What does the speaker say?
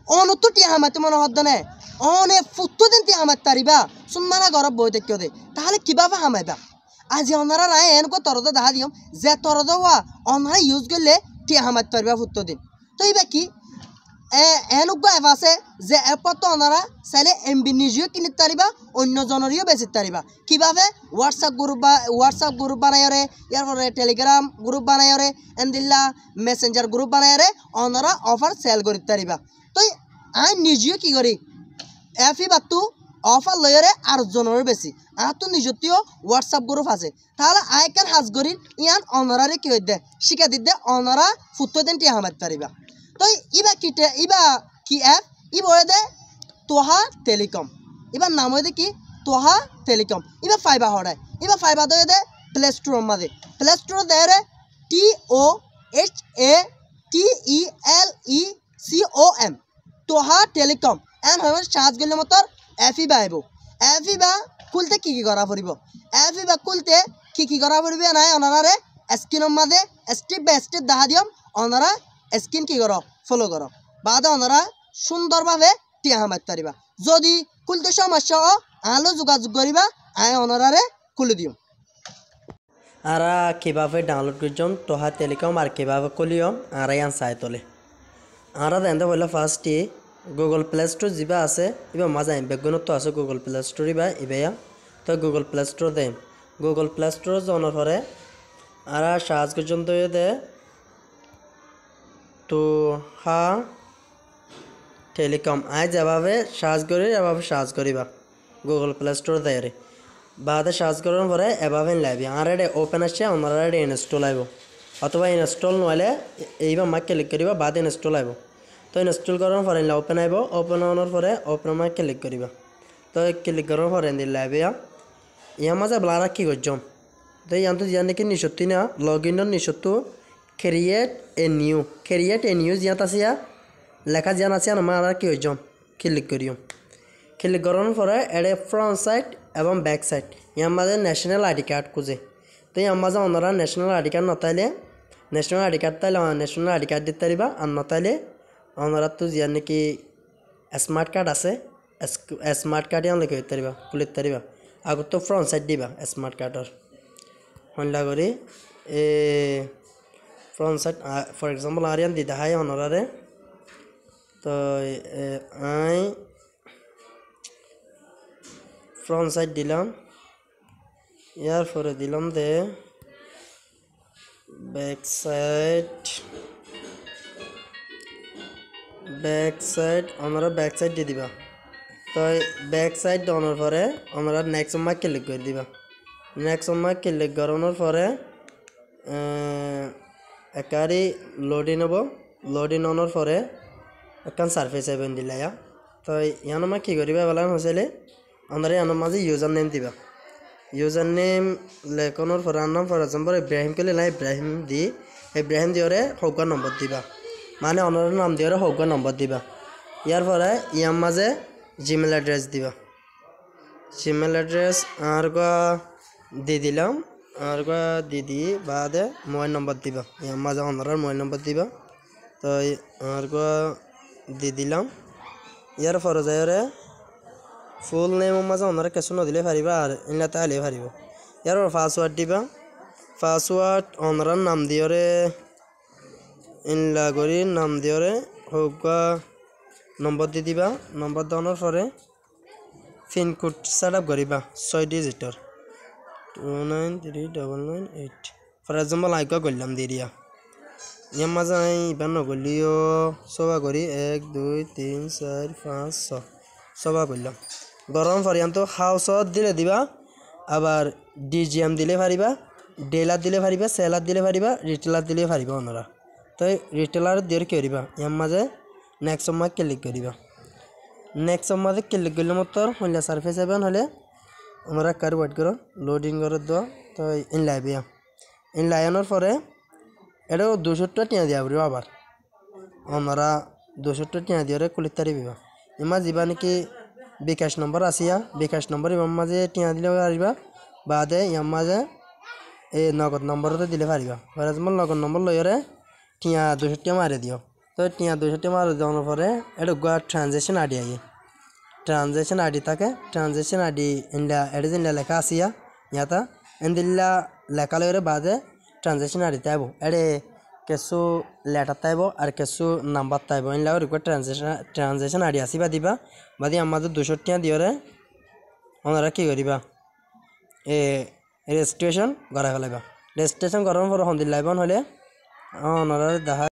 অনতো টিয়া হামাতে মনে হদ্দনে অনে ফুটতো দিন টিয়া হামাত তারিবা সুনমানা গরব বই দেখিও দে তাহলে কিভাবে হামাইবা আজি অনারা রায় এনকো তরদ দেখা দিও যে তরদ হওয়া অনারা ইউজ করলে টিয়া হামাত পারিবা ফুটতো দিন তো এইবা কি এনুগ্য এপ আছে যে এপত ওনারা চাইলে এমবি নিজেও কিনিতে পারিবা অন্য জনেরও বেচিতে পারিবা কিভাবে হোয়াটসঅ্যাপ গ্রুপ বানাইরে ইয়ার পরে টেলিগ্রাম গ্রুপ বানাইরে এন্দিল্লা মেসেঞ্জার গ্রুপ বানাইরে ওনারা অফার সেল করতে পারিবা তো আই নিজেও কি করি এফি বাতু অফার লয়রে আর জনের বেশি আর তো নিজতীয় হোয়াটসঅ্যাপ গ্রুপ আছে তাহলে আই কেন হাজ করি ইয়ান ওনারারে কি হইতে শিখা দিতে ওনারা ফুটো দিন টিয়া হামাতে পারিবা তো ইবা কি অ্যাপ ই বলে দে তোহা টেলিকম এবার নাম হয়ে দে কি তোহা টেলিকম এবার ফাইবা হড়ায় এবার ফাইবা দিয়ে দে প্লে স্টোর মাঝে প্লে স্টোর দেয় রে TOHATELECOM তোহা টেলিকম এন হয় সার্চ করলে মতর এফিবা আইব এফিবা খুলতে কি করা পড়ব এফিবা খুলতে কি করা পড়বে নাই ওনারে স্ক্রিনের মাঝে স্টেপ বাই স্টেপ দেখা দিম ওনারা স্ক্রিন কি করো ফলো করো বাদে ওনারা সুন্দরভাবে টিয়া হামাতে পারিবা যদি খুলতে সমস্যা আলো যোগাযোগ করিবা আই ওনারে খুলে দিও আর কিভাবে ডাউনলোড করছম তোহা টেলিকম আর কিভাবে খুলিয়ম আর ইয়ান চাই তোলে আর দেন বললে ফার্স্টে গুগল প্লে স্টোর যা আছে এবার মজা বেগুনত তো আছে গুগল প্লে স্টোর বা ইবেয়া তো Google play store them Google play store জনের পরে আর সার্চ করছম তো দে তোহা টেলিকম আই যেভাবে সার্চ করি এভাবে সার্চ করিবা গুগল প্লে স্টোর দেয় বাদে সার্চ করার পরে এভাবে লাইবি আর এটা ওপেন আসছে ওনারা এটা ইনস্টল আইব অথবা ইনস্টল নহলে এইবার মাক ক্লিক করিবা বাদে ইনস্টল আইব তো ইনস্টল করার পরে ওপেন আইব ওপেন হওয়ার পরে ওপেন মাক ক্লিক করিবা তো ক্লিক করার পরে লাইবি ইয়া মাঝে ব্লারা কি করছম তো ইয়ান তো জিয়া নাকি নিশত্তি না লগ ইনের নিশত্তু ক্রিয়েট এ নিউ জিয়াত আছে লেখা জিয়ান আছে আমার আর কি হইছম ক্লিক করিও ক্লিক করার পরে এডে ফ্রন্ট সাইড এবং ব্যাক সাইড ইয়ার মাঝে ন্যাশনাল আইডি কার্ড খুঁজে তো ইয়ার মাঝে ওনারা ন্যাশনাল আইডি কার্ড নতাইলে ন্যাশনাল আইডি কার্ড তাইলে ন্যাশনাল আইডি কার্ড দিতে পারিবা আর নতাইলে ওনারা তো জিয়ার নাকি স্মার্ট কার্ড আছে স্মার্ট কার্ডে অনেক হইতে পারিবা খুলিতে পারিবা আগত তো ফ্রন্ট সাইড দিবা স্মার্ট কার্ডর হইলা করি front side for example Aryan দি দেখাই ওনারে তো আই ফ্রন্ট সাইড দিলাম ইয়ার পরে দিলাম দে ব্যাক সাইড আমরা ব্যাক সাইড দিয়ে দিবা তো ব্যাক সাইড দেওয়ার পরে আমরা নেক্সট মার্ক ক্লিক করে দিবা নেক্সট মার্ক ক্লিক করানোর পরে একারি লোডিং হব লোডিং হওয়ার পরে একখান সার্ফেস আইবেন দিলা তো ইয়ান আমার কী করিবা বলা হয়েছিলে আমরা ইয়ানোর মাঝে ইউজার নেম দিবা ইউজার নেম লেখনের পরে নাম ফর এক্সাম্পল ইব্রাহিম করলে না ইব্রাহিম দিওরে হৌকা নম্বর দিবা মানে অনার নাম দিওরে হৌকা নম্বর দিবা ইয়ার পরে ইয়ার মাঝে জিমেল অ্যাড্রেস দিবা জিমেল অ্যাড্রেস আর দিয়ে দিলাম আর দিদি বাদে মোবাইল নম্বর দিবা ইয়ার মাঝে অনার মোবাইল নম্বর দিবা তো আর দিয়ে দিলাম ইয়ার পরে যাইরে ফুল নেম মাঝে ওনারা কিছু নদিলে পারিবা আর ইনলাতে আইলে পারিব ইয়ার পাসওয়ার্ড দিবা পাসওয়ার্ড ওনার নাম দিওরে ইনলা করি নাম দিওরে হোক নম্বর দি দিবা নম্বর দেওয়ার পরে পিন কোড সেট আপ করিবা 6 ডিজিটর 293998 ফর এক্সাম্পল আইকা করলাম দিয়ে দিয়া ইয়ার মাঝে আমি ইবার নগলিও সবা করি 1 2 3 4 5 6 সবা করলাম গরম পরিয়ান্ত হাউসত দিলে দিবা আবার ডিজিএম দিলে পারিবা ডেলার দিলে পারিবা সেলার দিলে পারিবা রিটেলার দিলে পারিবা ওনারা তো রিটেলার দিয়ে কি করিবা ইয়ার মাঝে নেক্সট মার্ক ক্লিক করিবা নেক্সট মাঝে ক্লিক করলে মতর হইলে সার্ফেস আইবেন হলে আমরা কার ওয়েট করো লোডিং করে দাও তো ইনলাইবিয়া ইনলাইনের পরে এটা 200 টাকা টিয়া দিয়া পড়িব আবার আমরা 200 টাকা টিয়া দিয়ে খুলিতে পারিবা ইমা যাবা নাকি বিকাশ নম্বর আসিয়া বিকাশ নম্বর ইয়ার মাঝে টিয়া দিলে পারিবা বাদে ইয়ার মাঝে এই নগদ নম্বরতে দিলে পারিবা ফর এক্সাম্পল নগদ নম্বর লইরে টিয়া 200 টাকা মারি দিও তো টিয়া 200 মার দেওয়ার পরে এটা ট্রানজেকশন আইডি আইয়ে ট্রানজেকশন আইডি থাকে ট্রানজেকশন আইডি ইন্ডা এডিজিন্ডা লেখা আসিয়া ইয়াতা এন্দিল্লা লেখা লইরে বাদে ট্রানজেকশন আইডি তাইবো এডে কিছু লেটার তাইব আর কিছু number তাইব in-law required transaction ID আসিবা দিবা বাদি আমাদের 200 টিয়া দিওরে ওনারা কি করিবা রেজিস্ট্রেশন করা ফেলাইবা রেজিস্ট্রেশন করার পর হন্দিল লাইবন হলে ওনারা দেখা